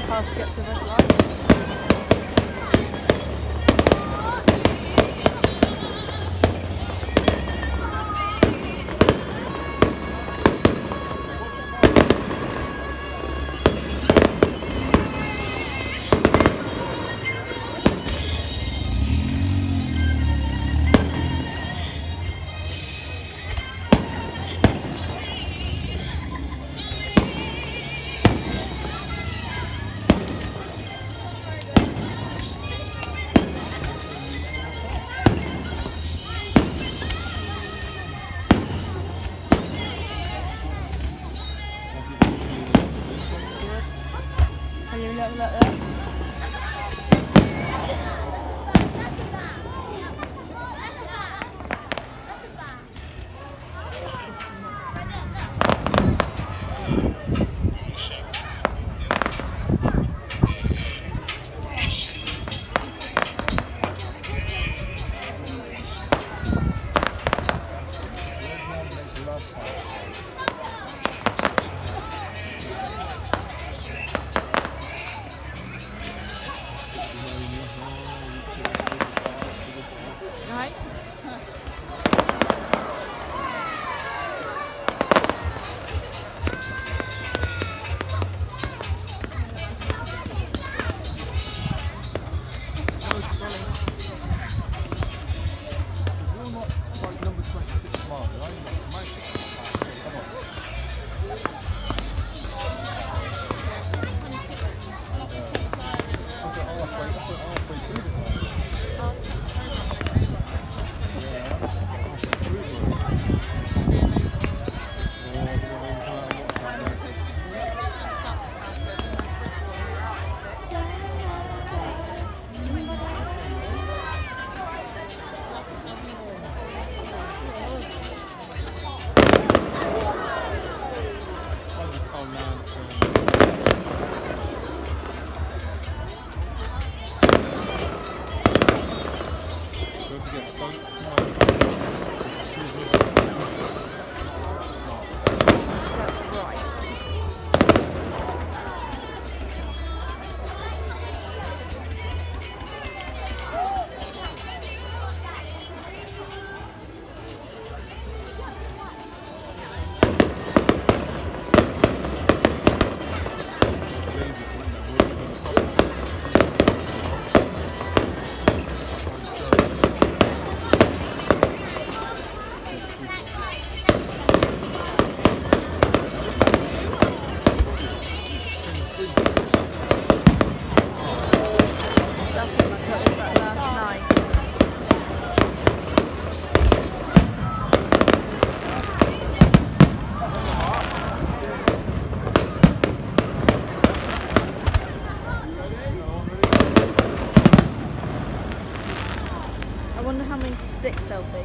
Past get to red light. Can you look like that? Right? You're not like number 26 Mark, are you? Come on. Halfway through the Oh man, don't forget, don't That's right. That's what I put in that last night. I wonder how many sticks there'll be.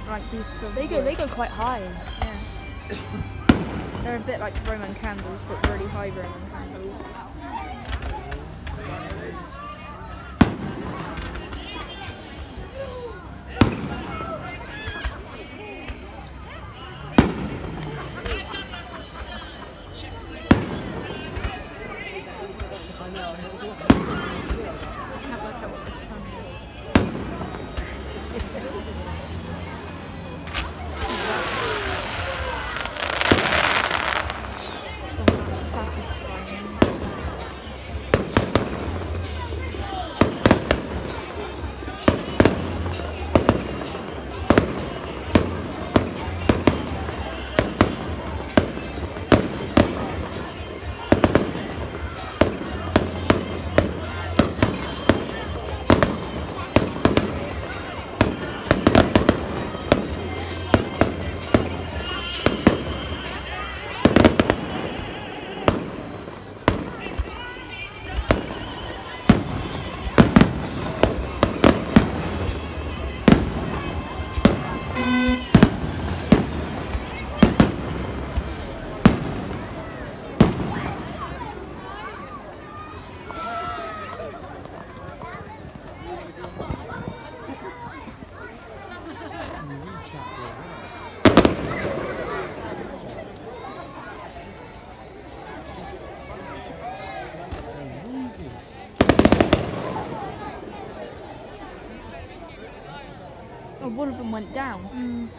Like these sort of They go quite high. Yeah. They're a bit like Roman candles, but really high Roman candles. I can't work out what the sun is. Oh, that's satisfying. one of them went down. Mm.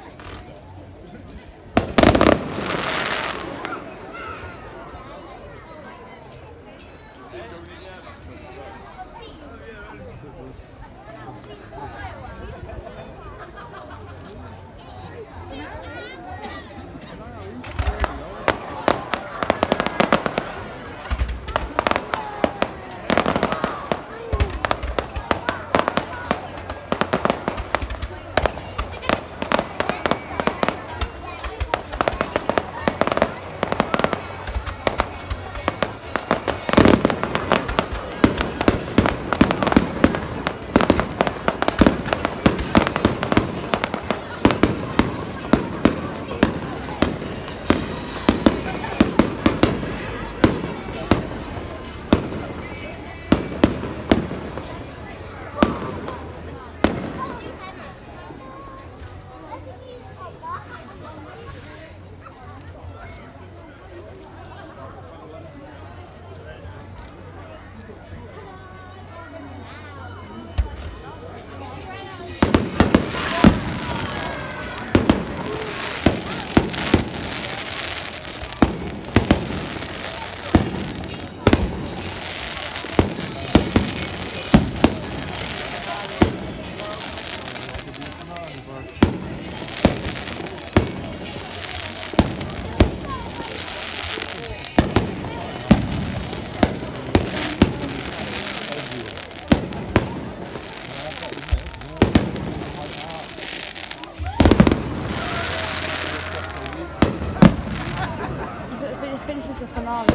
If it finishes the finale.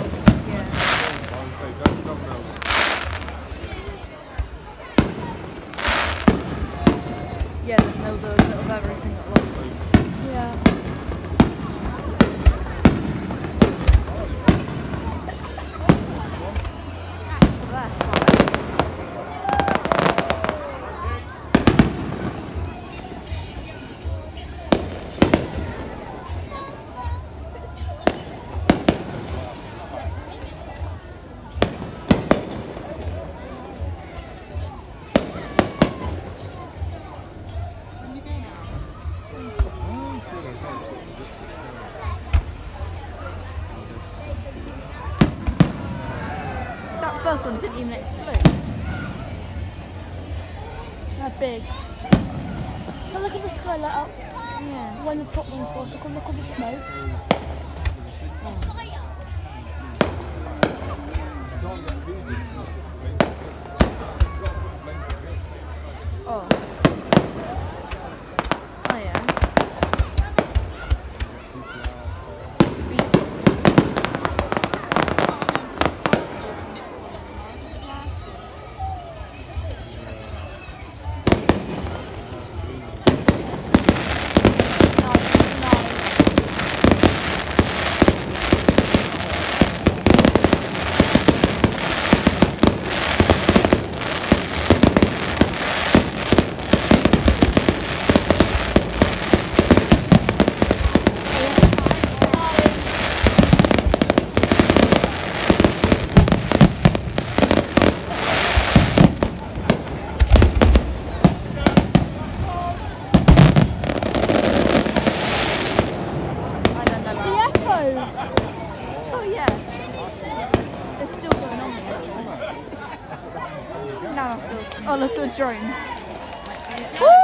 Yeah. Yeah, there's no the bit of everything that looks. Yeah. So that's fine. That first one didn't even explode. They're big. But look at the sky light up. Yeah. When the top one's was, look at the smoke. Oh. Oh yeah. I don't know. The echo! Oh yeah. It's still going on here. No, still. Oh look at the drone. Woo!